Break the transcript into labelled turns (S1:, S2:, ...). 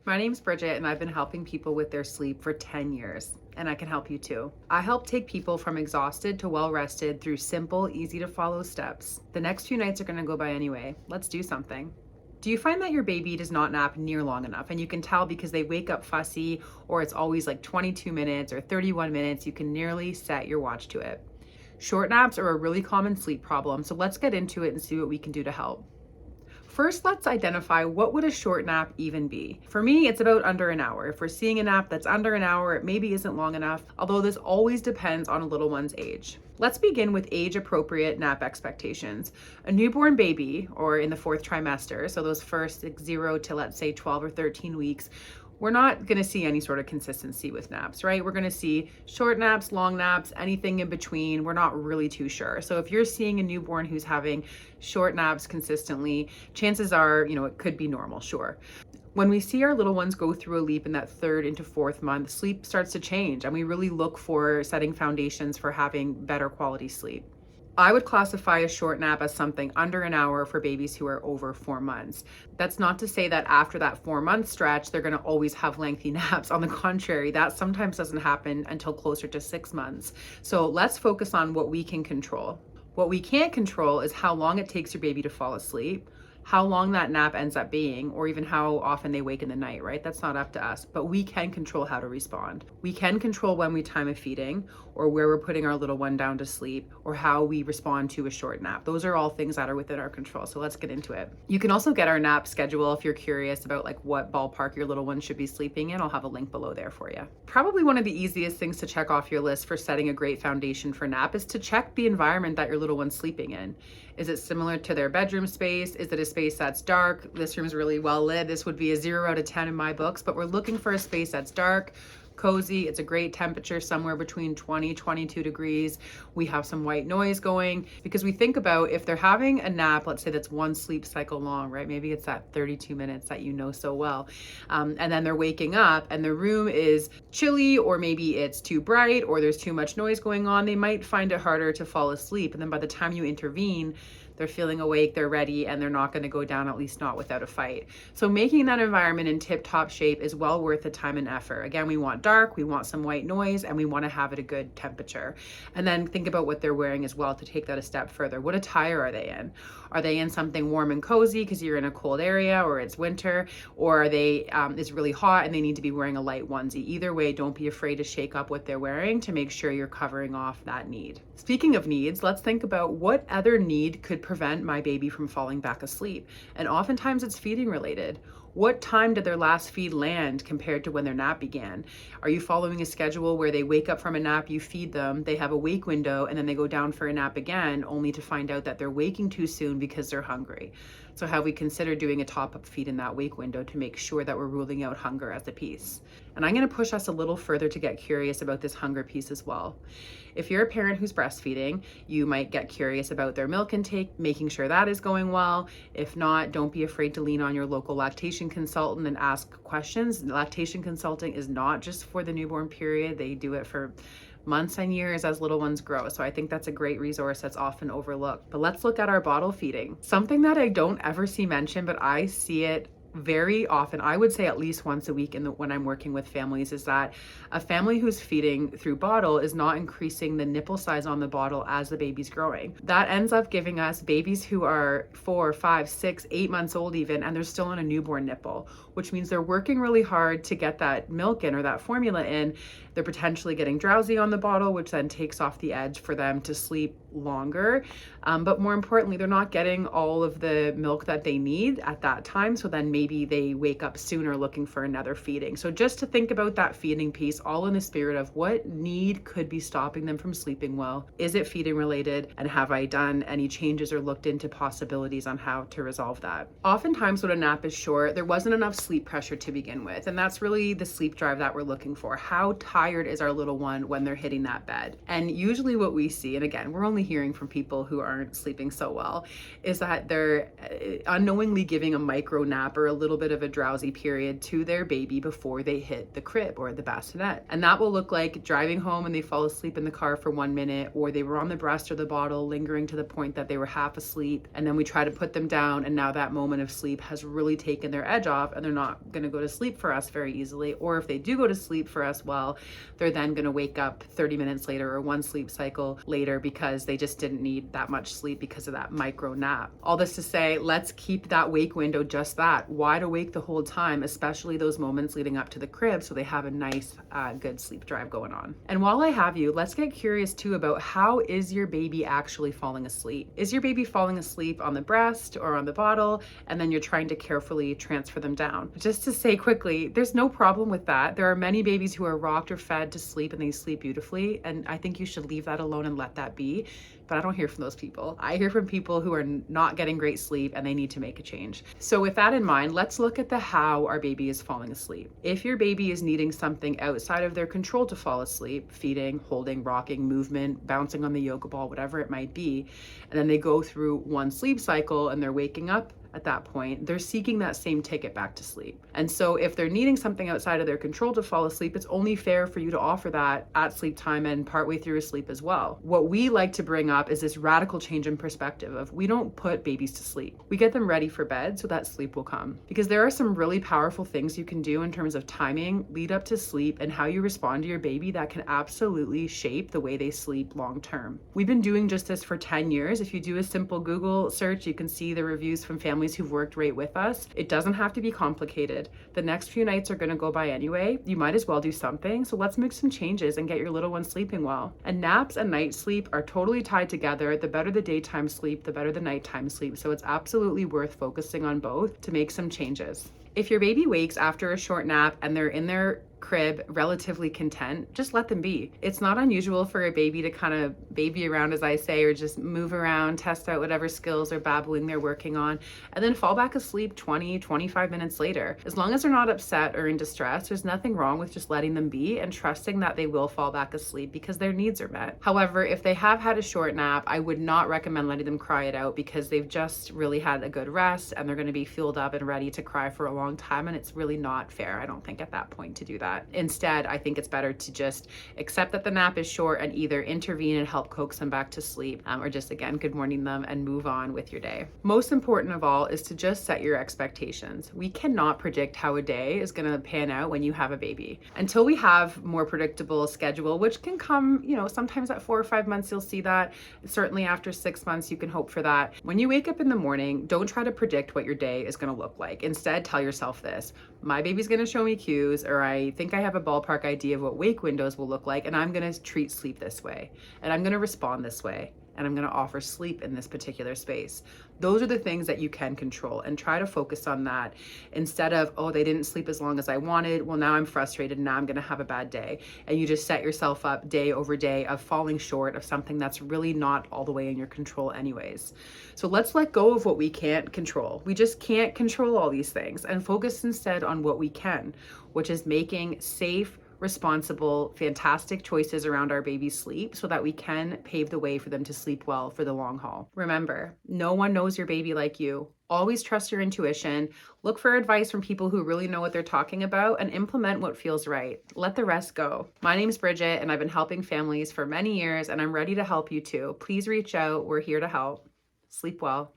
S1: My name's Bridget, and I've been helping people with their sleep for 10 years, and I can help you too. I help take people from exhausted to well rested through simple, easy to follow steps. The next few nights are going to go by anyway. Let's do something. Do you find that your baby does not nap near long enough? And you can tell because they wake up fussy, or it's always like 22 minutes or 31 minutes. You can nearly set your watch to it. Short naps are a really common sleep problem, so let's get into it and see what we can do to help. First, let's identify what would a short nap even be. For me, it's about under an hour. If we're seeing a nap that's under an hour, it maybe isn't long enough, although this always depends on a little one's age. Let's begin with age-appropriate nap expectations. A newborn baby, or in the fourth trimester, so those first 0 to let's say 12 or 13 weeks, we're not going to see any sort of consistency with naps, right? We're going to see short naps, long naps, anything in between. We're not really too sure. So if you're seeing a newborn who's having short naps consistently, chances are, it could be normal, sure. When we see our little ones go through a leap in that third into fourth month, sleep starts to change, and we really look for setting foundations for having better quality sleep. I would classify a short nap as something under an hour for babies who are over 4 months. That's not to say that after that 4-month stretch, they're going to always have lengthy naps. On the contrary, that sometimes doesn't happen until closer to 6 months. So let's focus on what we can control. What we can't control is how long it takes your baby to fall asleep, how long that nap ends up being, or even how often they wake in the night, right? That's not up to us, but we can control how to respond. We can control when we time a feeding, or where we're putting our little one down to sleep, or how we respond to a short nap. Those are all things that are within our control, so let's get into it. You can also get our nap schedule if you're curious about like what ballpark your little one should be sleeping in. I'll have a link below there for you. Probably one of the easiest things to check off your list for setting a great foundation for nap is to check the environment that your little one's sleeping in. Is it similar to their bedroom space? Is it a space that's dark? This room's really well lit. This would be a 0 out of 10 in my books, but we're looking for a space that's dark, cozy. It's a great temperature, somewhere between 20, 22 degrees. We have some white noise going, because we think about if they're having a nap, let's say that's one sleep cycle long, right? Maybe it's that 32 minutes that you know so well. And then they're waking up and the room is chilly, or maybe it's too bright, or there's too much noise going on. They might find it harder to fall asleep. And then by the time you intervene, they're feeling awake, they're ready, and they're not going to go down, at least not without a fight. So making that environment in tip-top shape is well worth the time and effort. Again, we want dark, we want some white noise, and we want to have it a good temperature. And then think about what they're wearing as well to take that a step further. What attire are they in? Are they in something warm and cozy because you're in a cold area or it's winter? Or are they, it's really hot and they need to be wearing a light onesie? Either way, don't be afraid to shake up what they're wearing to make sure you're covering off that need. Speaking of needs, let's think about what other need could prevent my baby from falling back asleep. And oftentimes it's feeding related. What time did their last feed land compared to when their nap began? Are you following a schedule where they wake up from a nap, you feed them, they have a wake window, and then they go down for a nap again, only to find out that they're waking too soon because they're hungry? So have we considered doing a top-up feed in that wake window to make sure that we're ruling out hunger as a piece? And I'm going to push us a little further to get curious about this hunger piece as well. If you're a parent who's breastfeeding, you might get curious about their milk intake, making sure that is going well. If not, don't be afraid to lean on your local lactation consultant and ask questions. Lactation consulting is not just for the newborn period. They do it for months and years as little ones grow. So I think that's a great resource that's often overlooked. But let's look at our bottle feeding. Something that I don't ever see mentioned, but I see it very often, I would say at least once a week when I'm working with families, is that a family who's feeding through bottle is not increasing the nipple size on the bottle as the baby's growing. That ends up giving us babies who are 4, 5, 6, 8 months old even, and they're still on a newborn nipple, which means they're working really hard to get that milk in or that formula in. They're potentially getting drowsy on the bottle, which then takes off the edge for them to sleep longer. But more importantly, they're not getting all of the milk that they need at that time. So then maybe they wake up sooner looking for another feeding. So just to think about that feeding piece, all in the spirit of what need could be stopping them from sleeping well. Is it feeding related? And have I done any changes or looked into possibilities on how to resolve that? Oftentimes when a nap is short, there wasn't enough sleep pressure to begin with. And that's really the sleep drive that we're looking for. How tired is our little one when they're hitting that bed? And usually what we see, and again, we're only hearing from people who aren't sleeping so well, is that they're unknowingly giving a micro nap or a little bit of a drowsy period to their baby before they hit the crib or the bassinet. And that will look like driving home and they fall asleep in the car for 1 minute, or they were on the breast or the bottle lingering to the point that they were half asleep. And then we try to put them down, and now that moment of sleep has really taken their edge off and they're not going to go to sleep for us very easily. Or if they do go to sleep for us well, they're then going to wake up 30 minutes later or one sleep cycle later because they just didn't need that much sleep because of that micro nap. All this to say, let's keep that wake window just that, wide awake the whole time, especially those moments leading up to the crib, so they have a nice, good sleep drive going on. And while I have you, let's get curious too about how is your baby actually falling asleep? Is your baby falling asleep on the breast or on the bottle, and then you're trying to carefully transfer them down? Just to say quickly, there's no problem with that. There are many babies who are rocked or fed to sleep and they sleep beautifully, and I think you should leave that alone and let that be. But I don't hear from those people. I hear from people who are not getting great sleep and they need to make a change. So with that in mind, let's look at the how our baby is falling asleep. If your baby is needing something outside of their control to fall asleep, feeding, holding, rocking, movement, bouncing on the yoga ball, whatever it might be, and then they go through one sleep cycle and they're waking up at that point, they're seeking that same ticket back to sleep. And so if they're needing something outside of their control to fall asleep, it's only fair for you to offer that at sleep time and partway through sleep as well. What we like to bring up is this radical change in perspective of we don't put babies to sleep. We get them ready for bed so that sleep will come. Because there are some really powerful things you can do in terms of timing, lead up to sleep, and how you respond to your baby that can absolutely shape the way they sleep long term. We've been doing just this for 10 years. If you do a simple Google search, you can see the reviews from families who've worked right with us. It doesn't have to be complicated. The next few nights are going to go by anyway. You might as well do something. So let's make some changes and get your little one sleeping well. And naps and night sleep are totally tied together. The better the daytime sleep, the better the nighttime sleep. So it's absolutely worth focusing on both to make some changes. If your baby wakes after a short nap and they're in their crib relatively content, just let them be. It's not unusual for a baby to kind of baby around, as I say, or just move around, test out whatever skills or babbling they're working on, and then fall back asleep 20-25 minutes later. As long as they're not upset or in distress, there's nothing wrong with just letting them be and trusting that they will fall back asleep because their needs are met. However, if they have had a short nap, I would not recommend letting them cry it out because they've just really had a good rest and they're going to be fueled up and ready to cry for a long time, and it's really not fair, I don't think, at that point to do that. Instead, I think it's better to just accept that the nap is short and either intervene and help coax them back to sleep, or just, again, good morning them and move on with your day. Most important of all is to just set your expectations. We cannot predict how a day is going to pan out when you have a baby. Until we have more predictable schedule, which can come, sometimes at 4 or 5 months, you'll see that. Certainly after 6 months, you can hope for that. When you wake up in the morning, don't try to predict what your day is going to look like. Instead, tell yourself this: my baby's going to show me cues, or I think I have a ballpark idea of what wake windows will look like, and I'm going to treat sleep this way, and I'm going to respond this way, and I'm going to offer sleep in this particular space. Those are the things that you can control, and try to focus on that instead of, oh, they didn't sleep as long as I wanted. Well, now I'm frustrated. Now I'm going to have a bad day. And you just set yourself up day over day of falling short of something that's really not all the way in your control anyways. So let's let go of what we can't control. We just can't control all these things, and focus instead on what we can, which is making safe, responsible, fantastic choices around our baby's sleep so that we can pave the way for them to sleep well for the long haul. Remember, no one knows your baby like you. Always trust your intuition, look for advice from people who really know what they're talking about, and implement what feels right. Let the rest go. My name's Bridget, and I've been helping families for many years, and I'm ready to help you too. Please reach out. We're here to help. Sleep well.